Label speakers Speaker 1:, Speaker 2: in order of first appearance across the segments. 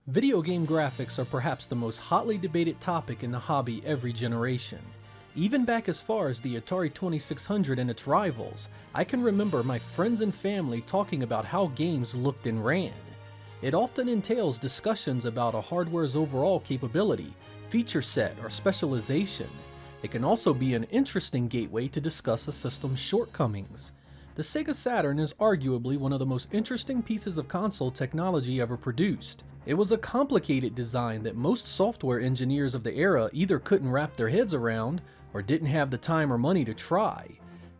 Speaker 1: Video game graphics are perhaps the most hotly debated topic in the hobby every generation. Even back as far as the Atari 2600 and its rivals, I can remember my friends and family talking about how games looked and ran. It often entails discussions about a hardware's overall capability, feature set, or specialization. It can also be an interesting gateway to discuss a system's shortcomings. The Sega Saturn is arguably one of the most interesting pieces of console technology ever produced. It was a complicated design that most software engineers of the era either couldn't wrap their heads around or didn't have the time or money to try.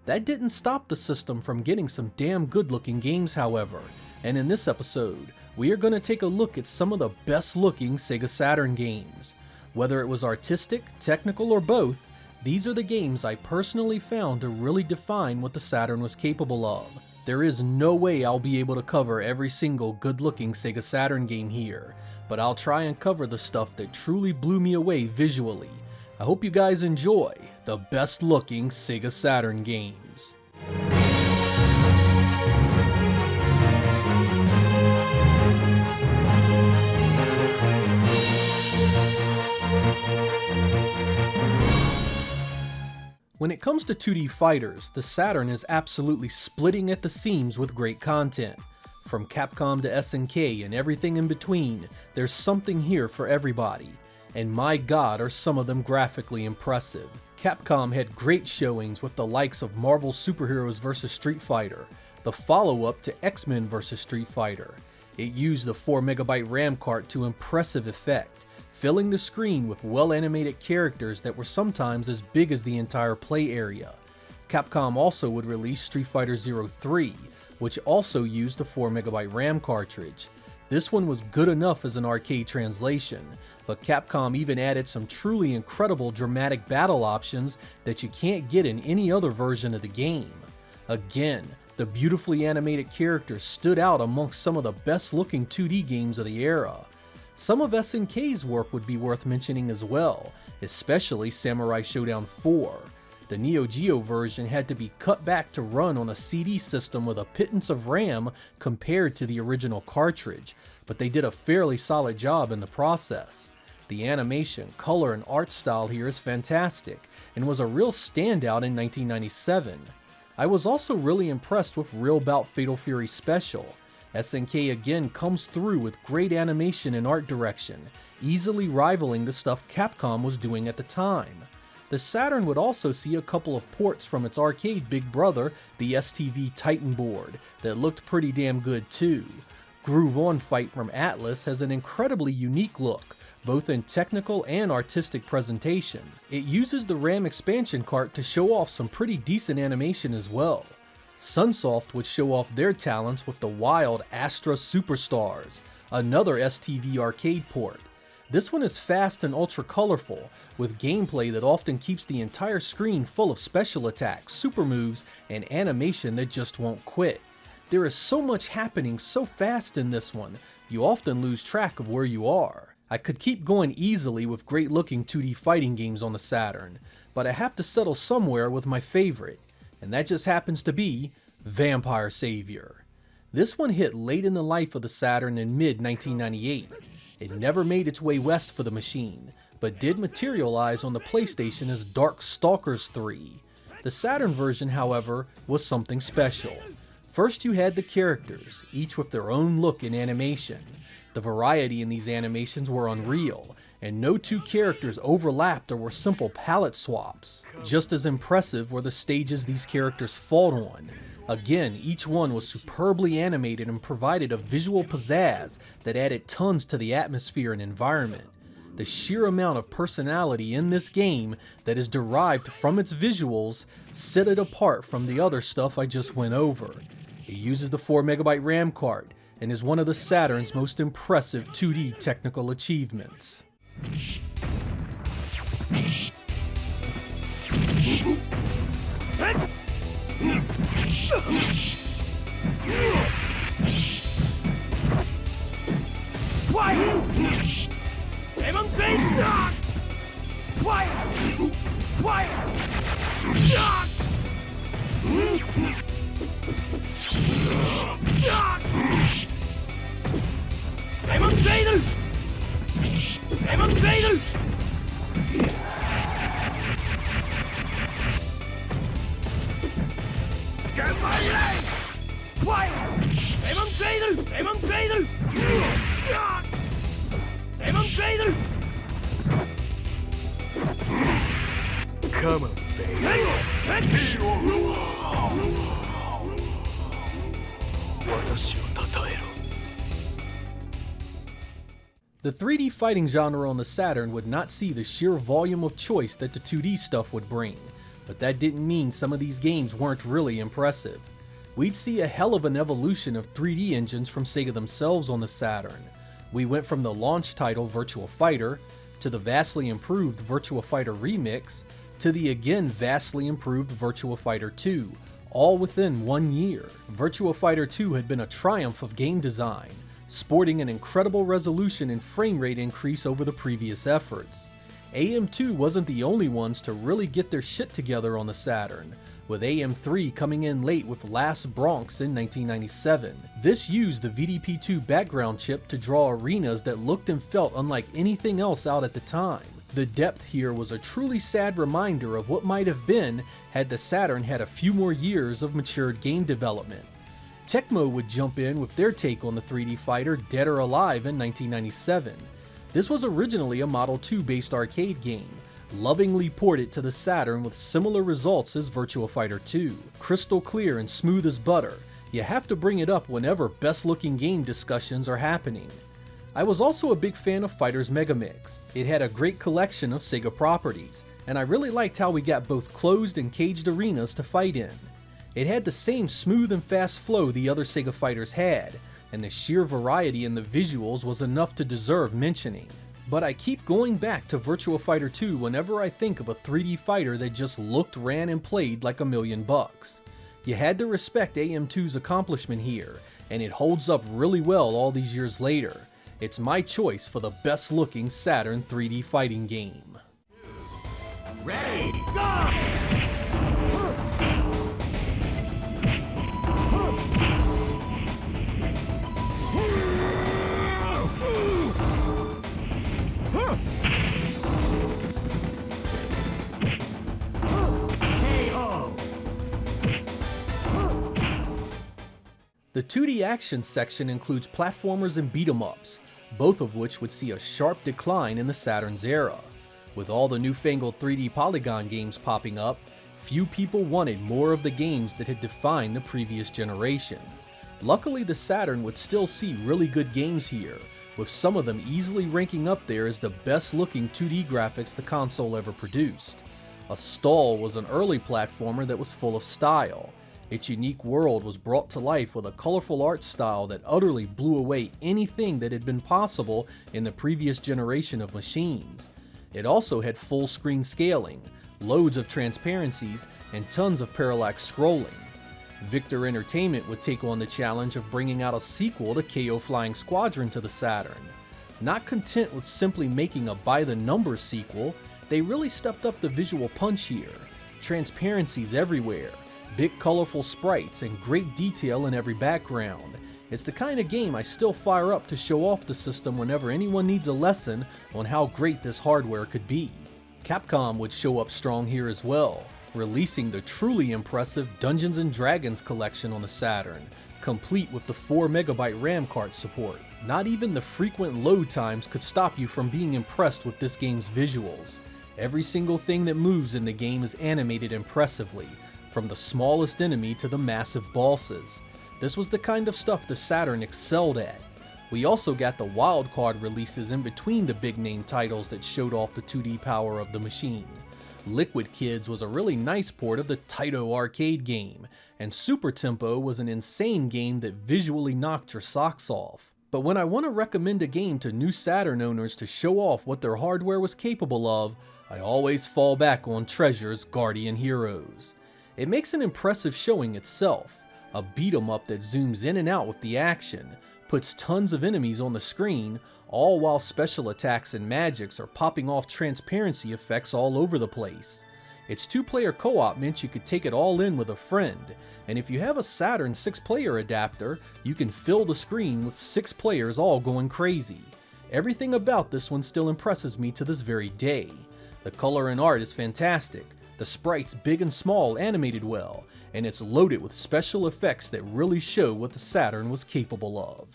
Speaker 1: That didn't stop the system from getting some damn good looking games, however, and in this episode, we are going to take a look at some of the best looking Sega Saturn games. Whether it was artistic, technical, or both, these are the games I personally found to really define what the Saturn was capable of. There is no way I'll be able to cover every single good-looking Sega Saturn game here, but I'll try and cover the stuff that truly blew me away visually. I hope you guys enjoy the best-looking Sega Saturn games. When it comes to 2D fighters, the Saturn is absolutely splitting at the seams with great content. From Capcom to SNK and everything in between, there's something here for everybody. And my god, are some of them graphically impressive. Capcom had great showings with the likes of Marvel Superheroes vs. Street Fighter, the follow-up to X-Men vs. Street Fighter. It used the 4MB RAM cart to impressive effect, filling the screen with well-animated characters that were sometimes as big as the entire play area. Capcom also would release Street Fighter 03, which also used the 4MB RAM cartridge. This one was good enough as an arcade translation, but Capcom even added some truly incredible dramatic battle options that you can't get in any other version of the game. Again, the beautifully animated characters stood out amongst some of the best looking 2D games of the era. Some of SNK's work would be worth mentioning as well, especially Samurai Shodown 4. The Neo Geo version had to be cut back to run on a CD system with a pittance of RAM compared to the original cartridge, but they did a fairly solid job in the process. The animation, color, and art style here is fantastic, and was a real standout in 1997. I was also really impressed with Real Bout Fatal Fury Special. SNK again comes through with great animation and art direction, easily rivaling the stuff Capcom was doing at the time. The Saturn would also see a couple of ports from its arcade big brother, the STV Titan board, that looked pretty damn good too. Groove On Fight from Atlas has an incredibly unique look, both in technical and artistic presentation. It uses the RAM expansion cart to show off some pretty decent animation as well. Sunsoft would show off their talents with the wild Astra Superstars, another STV arcade port. This one is fast and ultra colorful, with gameplay that often keeps the entire screen full of special attacks, super moves, and animation that just won't quit. There is so much happening so fast in this one, you often lose track of where you are. I could keep going easily with great looking 2D fighting games on the Saturn, but I have to settle somewhere with my favorite. And that just happens to be Vampire Savior. This one hit late in the life of the Saturn in mid-1998. It never made its way west for the machine, but did materialize on the PlayStation as Dark Stalkers 3. The Saturn version, however, was something special. First you had the characters, each with their own look and animation. The variety in these animations were unreal, and no two characters overlapped or were simple palette swaps. Just as impressive were the stages these characters fought on. Again, each one was superbly animated and provided a visual pizzazz that added tons to the atmosphere and environment. The sheer amount of personality in this game that is derived from its visuals set it apart from the other stuff I just went over. It uses the 4MB RAM card and is one of the Saturn's most impressive 2D technical achievements.
Speaker 2: Demon Blade! Come on, baby.
Speaker 1: The 3D fighting genre on the Saturn would not see the sheer volume of choice that the 2D stuff would bring, but that didn't mean some of these games weren't really impressive. We'd see a hell of an evolution of 3D engines from Sega themselves on the Saturn. We went from the launch title Virtua Fighter, to the vastly improved Virtua Fighter Remix, to the again vastly improved Virtua Fighter 2, all within 1 year. Virtua Fighter 2 had been a triumph of game design, sporting an incredible resolution and frame rate increase over the previous efforts. AM2 wasn't the only ones to really get their shit together on the Saturn, with AM3 coming in late with Last Bronx in 1997. This used the VDP2 background chip to draw arenas that looked and felt unlike anything else out at the time. The depth here was a truly sad reminder of what might have been had the Saturn had a few more years of matured game development. Tecmo would jump in with their take on the 3D fighter Dead or Alive in 1997. This was originally a Model 2 based arcade game, lovingly ported to the Saturn with similar results as Virtua Fighter 2. Crystal clear and smooth as butter, you have to bring it up whenever best looking game discussions are happening. I was also a big fan of Fighter's Megamix. It had a great collection of Sega properties, and I really liked how we got both closed and caged arenas to fight in. It had the same smooth and fast flow the other Sega fighters had, and the sheer variety in the visuals was enough to deserve mentioning. But I keep going back to Virtua Fighter 2 whenever I think of a 3D fighter that just looked, ran, and played like $1,000,000. You had to respect AM2's accomplishment here, and it holds up really well all these years later. It's my choice for the best looking Saturn 3D fighting game.
Speaker 2: Ready, go!
Speaker 1: The 2D action section includes platformers and beat-em-ups, both of which would see a sharp decline in the Saturn's era. With all the newfangled 3D polygon games popping up, few people wanted more of the games that had defined the previous generation. Luckily, the Saturn would still see really good games here, with some of them easily ranking up there as the best looking 2D graphics the console ever produced. Astol was an early platformer that was full of style. Its unique world was brought to life with a colorful art style that utterly blew away anything that had been possible in the previous generation of machines. It also had full screen scaling, loads of transparencies, and tons of parallax scrolling. Victor Entertainment would take on the challenge of bringing out a sequel to KO Flying Squadron to the Saturn. Not content with simply making a by-the-numbers sequel, they really stepped up the visual punch here. Transparencies everywhere, big colorful sprites, and great detail in every background. It's the kind of game I still fire up to show off the system whenever anyone needs a lesson on how great this hardware could be. Capcom would show up strong here as well, releasing the truly impressive Dungeons & Dragons collection on the Saturn, complete with the 4MB RAM card support. Not even the frequent load times could stop you from being impressed with this game's visuals. Every single thing that moves in the game is animated impressively, from the smallest enemy to the massive bosses. This was the kind of stuff the Saturn excelled at. We also got the wildcard releases in between the big name titles that showed off the 2D power of the machine. Liquid Kids was a really nice port of the Taito arcade game, and Super Tempo was an insane game that visually knocked your socks off. But when I want to recommend a game to new Saturn owners to show off what their hardware was capable of, I always fall back on Treasure's Guardian Heroes. It makes an impressive showing itself, a beat-em-up that zooms in and out with the action, puts tons of enemies on the screen, all while special attacks and magics are popping off transparency effects all over the place. Its 2-player co-op meant you could take it all in with a friend, and if you have a Saturn 6-player adapter, you can fill the screen with 6 players all going crazy. Everything about this one still impresses me to this very day. The color and art is fantastic, the sprites big and small animated well, and it's loaded with special effects that really show what the Saturn was capable of.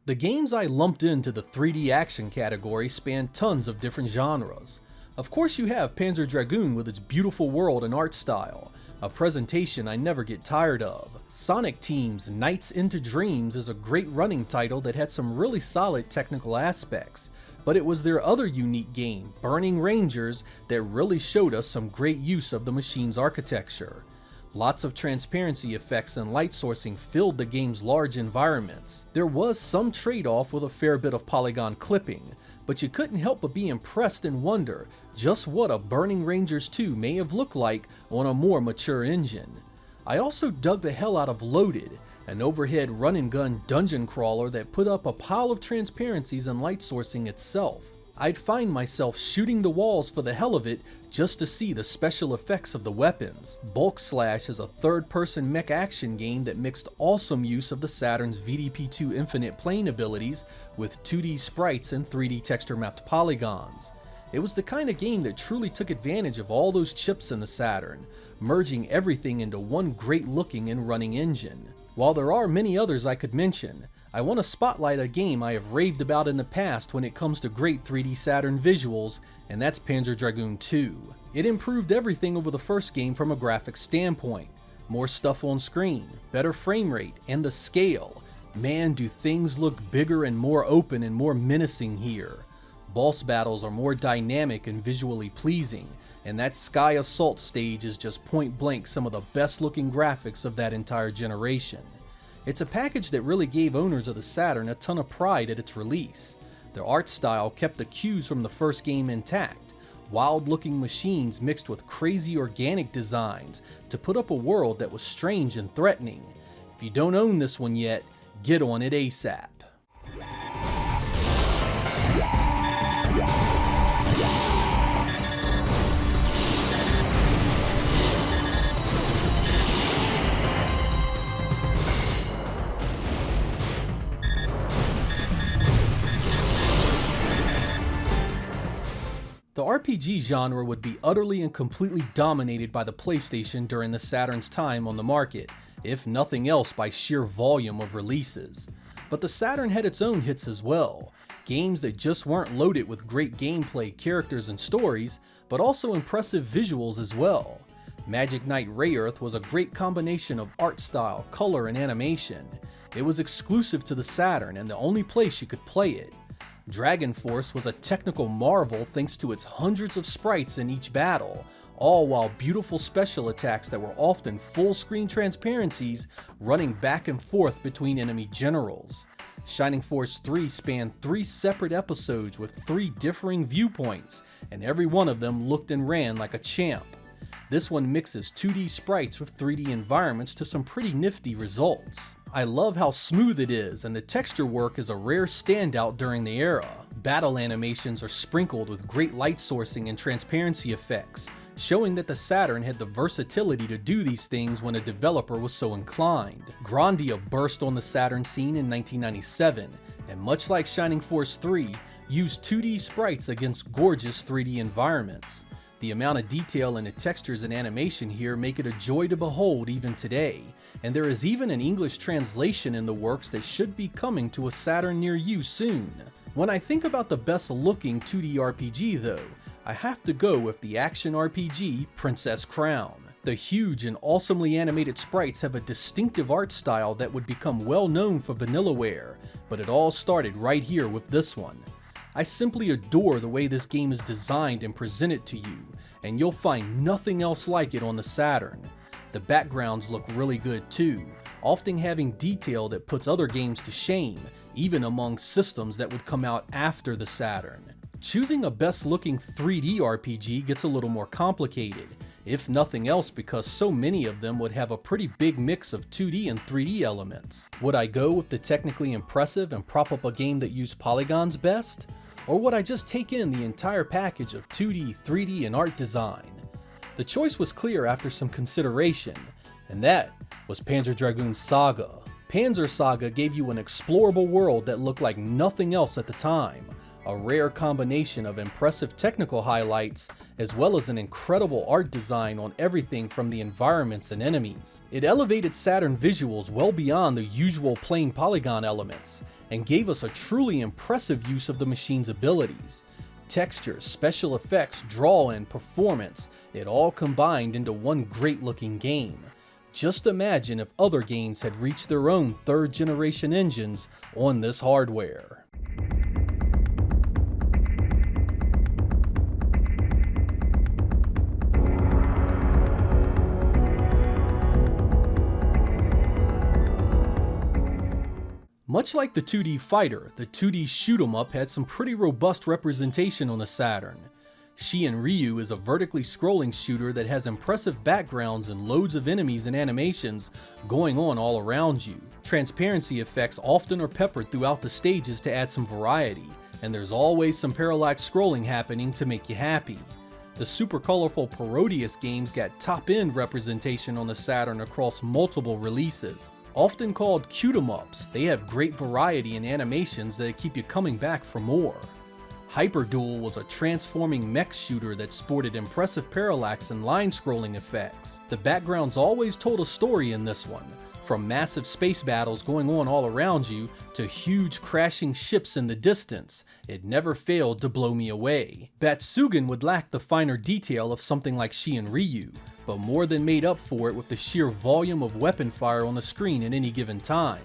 Speaker 1: The games I lumped into the 3D action category span tons of different genres. Of course you have Panzer Dragoon with its beautiful world and art style, a presentation I never get tired of. Sonic Team's Nights into Dreams is a great running title that had some really solid technical aspects, but it was their other unique game, Burning Rangers, that really showed us some great use of the machine's architecture. Lots of transparency effects and light sourcing filled the game's large environments. There was some trade-off with a fair bit of polygon clipping, but you couldn't help but be impressed and wonder just what a Burning Rangers 2 may have looked like on a more mature engine. I also dug the hell out of Loaded, an overhead run-and-gun dungeon crawler that put up a pile of transparencies and light sourcing itself. I'd find myself shooting the walls for the hell of it just to see the special effects of the weapons. Bulk Slash is a third-person mech action game that mixed awesome use of the Saturn's VDP-2 infinite plane abilities with 2D sprites and 3D texture-mapped polygons. It was the kind of game that truly took advantage of all those chips in the Saturn, merging everything into one great-looking and running engine. While there are many others I could mention, I want to spotlight a game I have raved about in the past when it comes to great 3D Saturn visuals, and that's Panzer Dragoon 2. It improved everything over the first game from a graphics standpoint. More stuff on screen, better frame rate, and the scale. Man, do things look bigger and more open and more menacing here. Boss battles are more dynamic and visually pleasing, and that Sky Assault stage is just point blank some of the best looking graphics of that entire generation. It's a package that really gave owners of the Saturn a ton of pride at its release. Their art style kept the cues from the first game intact, wild looking machines mixed with crazy organic designs to put up a world that was strange and threatening. If you don't own this one yet, get on it ASAP. The RPG genre would be utterly and completely dominated by the PlayStation during the Saturn's time on the market, if nothing else by sheer volume of releases. But the Saturn had its own hits as well, games that just weren't loaded with great gameplay, characters, and stories, but also impressive visuals as well. Magic Knight Rayearth was a great combination of art style, color, and animation. It was exclusive to the Saturn and the only place you could play it. Dragon Force was a technical marvel thanks to its hundreds of sprites in each battle, all while beautiful special attacks that were often full-screen transparencies running back and forth between enemy generals. Shining Force 3 spanned 3 separate episodes with 3 differing viewpoints, and every one of them looked and ran like a champ. This one mixes 2D sprites with 3D environments to some pretty nifty results. I love how smooth it is, and the texture work is a rare standout during the era. Battle animations are sprinkled with great light sourcing and transparency effects, showing that the Saturn had the versatility to do these things when a developer was so inclined. Grandia burst on the Saturn scene in 1997, and much like Shining Force 3, used 2D sprites against gorgeous 3D environments. The amount of detail in the textures and animation here make it a joy to behold even today, and there is even an English translation in the works that should be coming to a Saturn near you soon. When I think about the best looking 2D RPG though, I have to go with the action RPG Princess Crown. The huge and awesomely animated sprites have a distinctive art style that would become well known for Vanillaware, but it all started right here with this one. I simply adore the way this game is designed and presented to you, and you'll find nothing else like it on the Saturn. The backgrounds look really good too, often having detail that puts other games to shame, even among systems that would come out after the Saturn. Choosing a best looking 3D RPG gets a little more complicated, if nothing else because so many of them would have a pretty big mix of 2D and 3D elements. Would I go with the technically impressive and prop up a game that used polygons best? Or would I just take in the entire package of 2D, 3D, and art design? The choice was clear after some consideration, and that was Panzer Dragoon Saga. Panzer Saga gave you an explorable world that looked like nothing else at the time, a rare combination of impressive technical highlights as well as an incredible art design on everything from the environments and enemies. It elevated Saturn visuals well beyond the usual plain polygon elements and gave us a truly impressive use of the machine's abilities. Textures, special effects, draw, and performance, it all combined into one great looking game. Just imagine if other games had reached their own third generation engines on this hardware. Much like the 2D fighter, the 2D shoot-'em-up had some pretty robust representation on the Saturn. Shiin Ryu is a vertically scrolling shooter that has impressive backgrounds and loads of enemies and animations going on all around you. Transparency effects often are peppered throughout the stages to add some variety, and there's always some parallax scrolling happening to make you happy. The super colorful Parodius games got top-end representation on the Saturn across multiple releases. Often called cute-em-ups, they have great variety in animations that keep you coming back for more. Hyperduel was a transforming mech shooter that sported impressive parallax and line scrolling effects. The backgrounds always told a story in this one, from massive space battles going on all around you to huge crashing ships in the distance. It never failed to blow me away. Batsugan would lack the finer detail of something like Shiin Ryu, but more than made up for it with the sheer volume of weapon fire on the screen at any given time.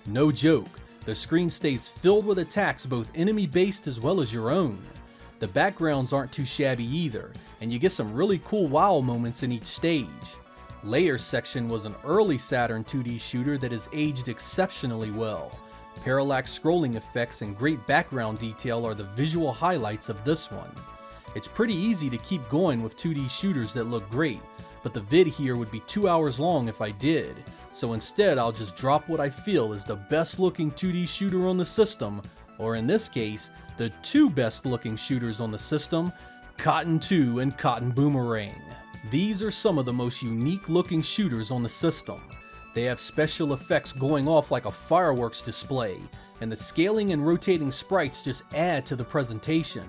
Speaker 1: No joke, the screen stays filled with attacks both enemy-based as well as your own. The backgrounds aren't too shabby either, and you get some really cool wow moments in each stage. Layer Section was an early Saturn 2D shooter that has aged exceptionally well. Parallax scrolling effects and great background detail are the visual highlights of this one. It's pretty easy to keep going with 2D shooters that look great, but the vid here would be 2 hours long if I did, so instead I'll just drop what I feel is the best looking 2D shooter on the system, or in this case, the two best looking shooters on the system, Cotton 2 and Cotton Boomerang. These are some of the most unique looking shooters on the system. They have special effects going off like a fireworks display, and the scaling and rotating sprites just add to the presentation.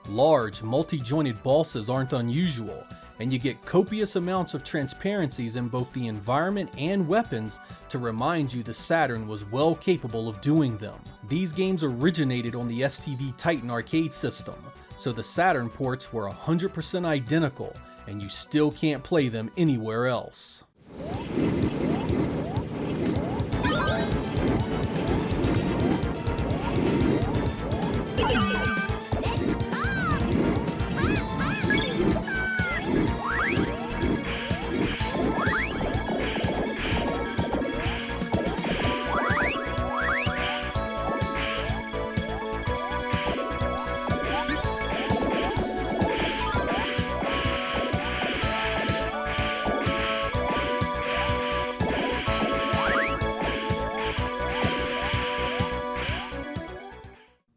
Speaker 1: Large, multi-jointed bosses aren't unusual, and you get copious amounts of transparencies in both the environment and weapons to remind you the Saturn was well capable of doing them. These games originated on the STV Titan arcade system, so the Saturn ports were 100% identical, and you still can't play them anywhere else.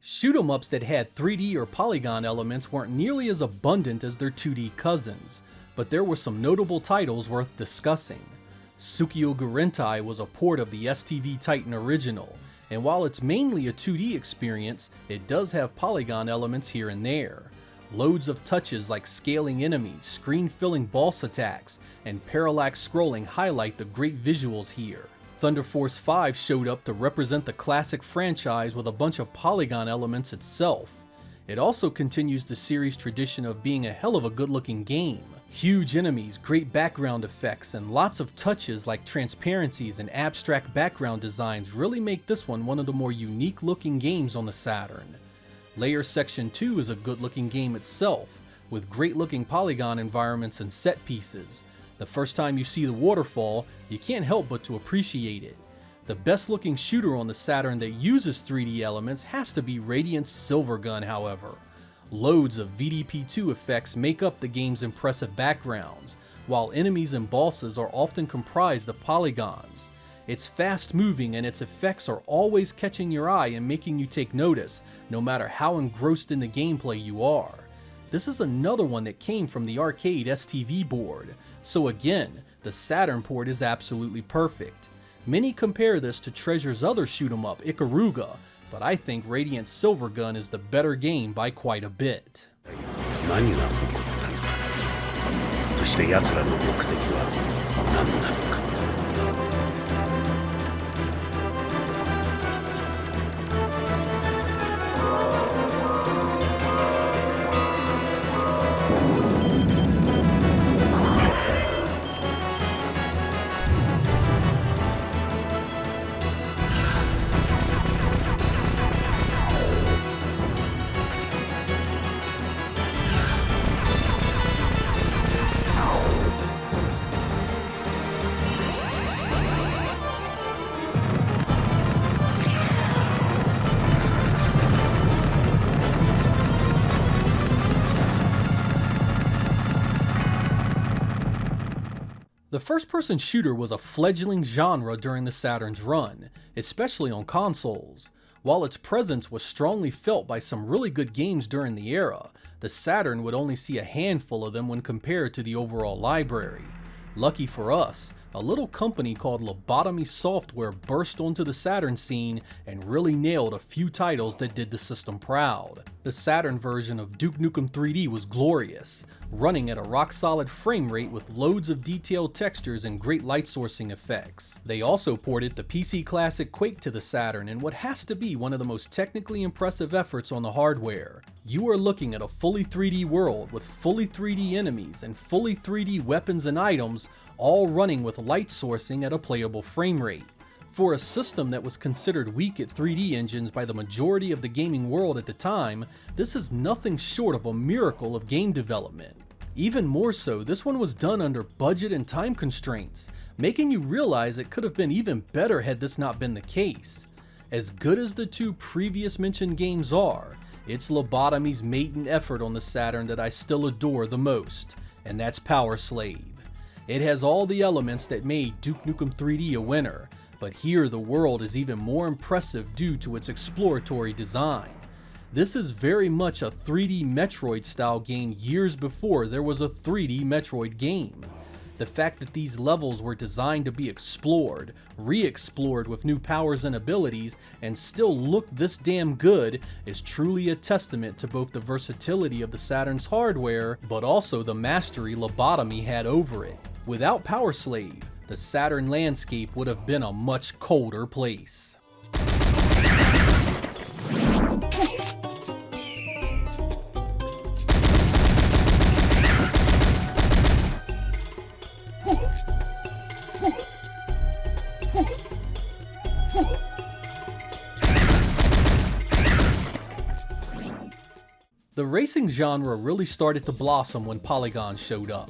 Speaker 1: Shoot-'em-ups that had 3D or polygon elements weren't nearly as abundant as their 2D cousins, but there were some notable titles worth discussing. Tsukio Gurentai was a port of the STV Titan original, and while it's mainly a 2D experience, it does have polygon elements here and there. Loads of touches like scaling enemies, screen-filling boss attacks, and parallax scrolling highlight the great visuals here. Thunder Force 5 showed up to represent the classic franchise with a bunch of polygon elements itself. It also continues the series' tradition of being a hell of a good-looking game. Huge enemies, great background effects, and lots of touches like transparencies and abstract background designs really make this one of the more unique-looking games on the Saturn. Layer Section 2 is a good-looking game itself, with great-looking polygon environments and set pieces. The first time you see the waterfall, you can't help but to appreciate it. The best looking shooter on the Saturn that uses 3D elements has to be Radiant's Silvergun, however. Loads of VDP2 effects make up the game's impressive backgrounds, while enemies and bosses are often comprised of polygons. It's fast moving and its effects are always catching your eye and making you take notice, no matter how engrossed in the gameplay you are. This is another one that came from the arcade STV board, so again, the Saturn port is absolutely perfect. Many compare this to Treasure's other shoot 'em up, Ikaruga, but I think Radiant Silvergun is the better game by quite a bit.
Speaker 3: 何が起こったのか。そして奴らの目的は何なのか。
Speaker 1: The first-person shooter was a fledgling genre during the Saturn's run, especially on consoles. While its presence was strongly felt by some really good games during the era, the Saturn would only see a handful of them when compared to the overall library. Lucky for us, a little company called Lobotomy Software burst onto the Saturn scene and really nailed a few titles that did the system proud. The Saturn version of Duke Nukem 3D was glorious, running at a rock-solid frame rate with loads of detailed textures and great light sourcing effects. They also ported the PC classic Quake to the Saturn in what has to be one of the most technically impressive efforts on the hardware. You are looking at a fully 3D world with fully 3D enemies and fully 3D weapons and items, all running with light sourcing at a playable frame rate. For a system that was considered weak at 3D engines by the majority of the gaming world at the time, this is nothing short of a miracle of game development. Even more so, this one was done under budget and time constraints, making you realize it could have been even better had this not been the case. As good as the two previous mentioned games are, it's Lobotomy's maiden effort on the Saturn that I still adore the most, and that's Power Slave. It has all the elements that made Duke Nukem 3D a winner, but here the world is even more impressive due to its exploratory design. This is very much a 3D Metroid style game years before there was a 3D Metroid game. The fact that these levels were designed to be explored, re-explored with new powers and abilities, and still look this damn good is truly a testament to both the versatility of the Saturn's hardware, but also the mastery Lobotomy had over it. Without Power Slave, the Saturn landscape would have been a much colder place. The racing genre really started to blossom when polygons showed up.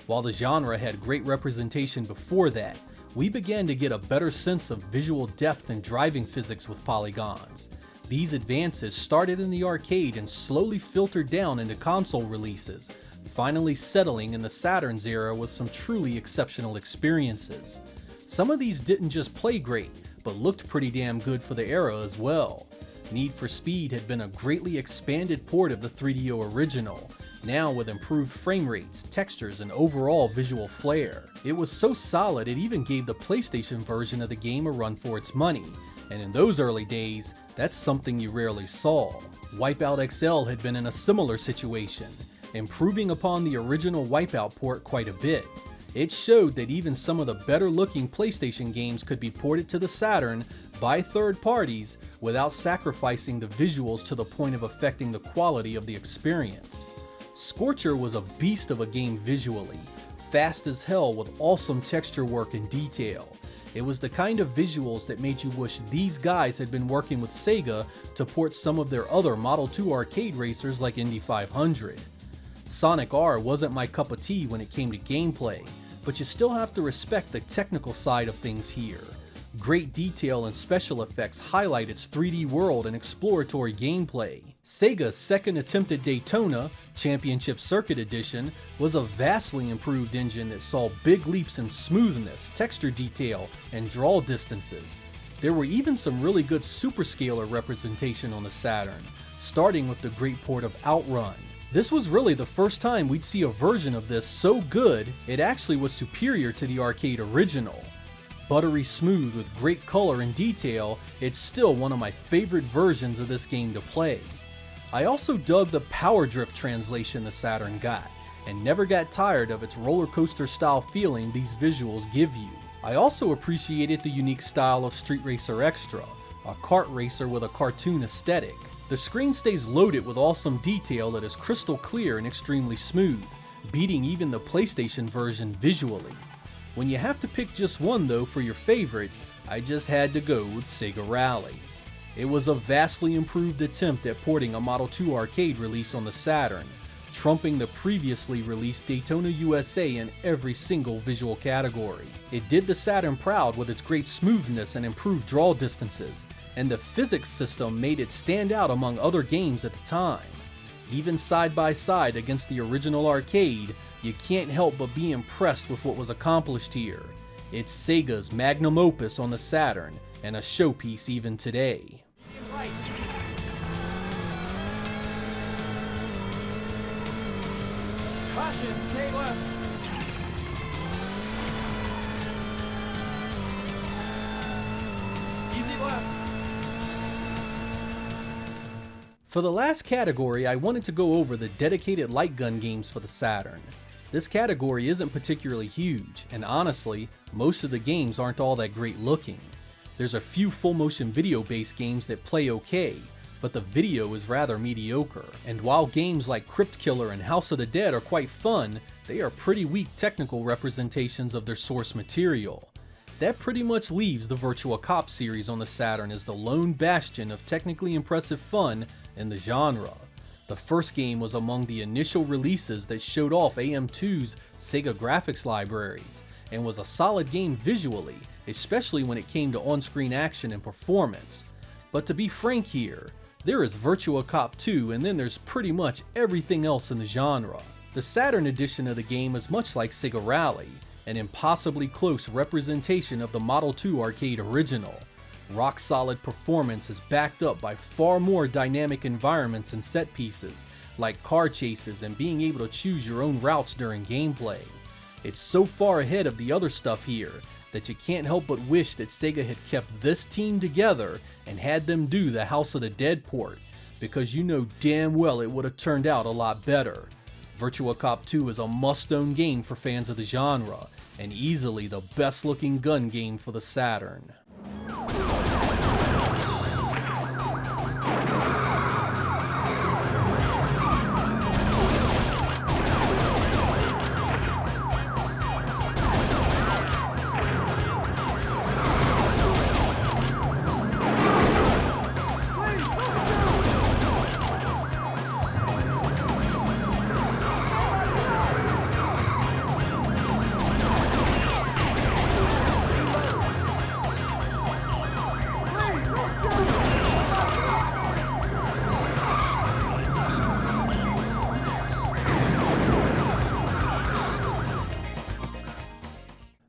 Speaker 1: While the genre had great representation before that, we began to get a better sense of visual depth and driving physics with polygons. These advances started in the arcade and slowly filtered down into console releases, finally settling in the Saturn's era with some truly exceptional experiences. Some of these didn't just play great, but looked pretty damn good for the era as well. Need for Speed had been a greatly expanded port of the 3DO original, now with improved frame rates, textures, and overall visual flair. It was so solid it even gave the PlayStation version of the game a run for its money, and in those early days, that's something you rarely saw. Wipeout XL had been in a similar situation, improving upon the original Wipeout port quite a bit. It showed that even some of the better looking PlayStation games could be ported to the Saturn by third parties without sacrificing the visuals to the point of affecting the quality of the experience. Scorcher was a beast of a game visually, fast as hell with awesome texture work and detail. It was the kind of visuals that made you wish these guys had been working with Sega to port some of their other Model 2 arcade racers like Indy 500. Sonic R wasn't my cup of tea when it came to gameplay, but you still have to respect the technical side of things here. Great detail and special effects highlight its 3D world and exploratory gameplay. Sega's second attempt at Daytona, Championship Circuit Edition was a vastly improved engine that saw big leaps in smoothness, texture detail, and draw distances. There were even some really good superscalar representation on the Saturn, starting with the great port of Outrun. This was really the first time we'd see a version of this so good it actually was superior to the arcade original. Buttery smooth with great color and detail, it's still one of my favorite versions of this game to play. I also dug the power drift translation the Saturn got, and never got tired of its roller coaster style feeling these visuals give you. I also appreciated the unique style of Street Racer Extra, a kart racer with a cartoon aesthetic. The screen stays loaded with awesome detail that is crystal clear and extremely smooth, beating even the PlayStation version visually. When you have to pick just one though for your favorite, I just had to go with Sega Rally. It was a vastly improved attempt at porting a Model 2 arcade release on the Saturn, trumping the previously released Daytona USA in every single visual category. It did the Saturn proud with its great smoothness and improved draw distances, and the physics system made it stand out among other games at the time. Even side by side against the original arcade, you can't help but be impressed with what was accomplished here. It's Sega's magnum opus on the Saturn, and a showpiece even today.
Speaker 2: Right. Caution, stay left. Easy left.
Speaker 1: For the last category, I wanted to go over the dedicated light gun games for the Saturn. This category isn't particularly huge, and honestly, most of the games aren't all that great looking. There's a few full motion video based games that play okay, but the video is rather mediocre. And while games like Crypt Killer and House of the Dead are quite fun, they are pretty weak technical representations of their source material. That pretty much leaves the Virtua Cop series on the Saturn as the lone bastion of technically impressive fun in the genre. The first game was among the initial releases that showed off AM2's Sega graphics libraries, and was a solid game visually, especially when it came to on-screen action and performance. But to be frank here, there is Virtua Cop 2 and then there's pretty much everything else in the genre. The Saturn edition of the game is much like Sega Rally, an impossibly close representation of the Model 2 arcade original. Rock solid performance is backed up by far more dynamic environments and set pieces, like car chases and being able to choose your own routes during gameplay. It's so far ahead of the other stuff here that you can't help but wish that Sega had kept this team together and had them do the House of the Dead port, because you know damn well it would have turned out a lot better. Virtua Cop 2 is a must-own game for fans of the genre, and easily the best looking gun game for the Saturn.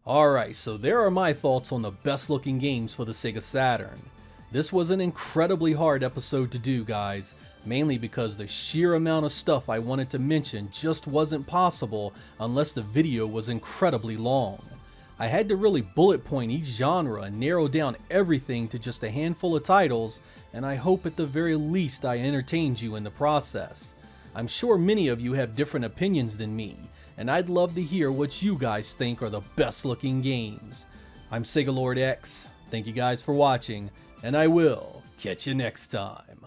Speaker 1: Alright, so there are my thoughts on the best looking games for the Sega Saturn. This was an incredibly hard episode to do, guys, mainly because the sheer amount of stuff I wanted to mention just wasn't possible unless the video was incredibly long. I had to really bullet point each genre and narrow down everything to just a handful of titles, and I hope at the very least I entertained you in the process. I'm sure many of you have different opinions than me, and I'd love to hear what you guys think are the best looking games. I'm Sega Lord X, thank you guys for watching, and I will catch you next time.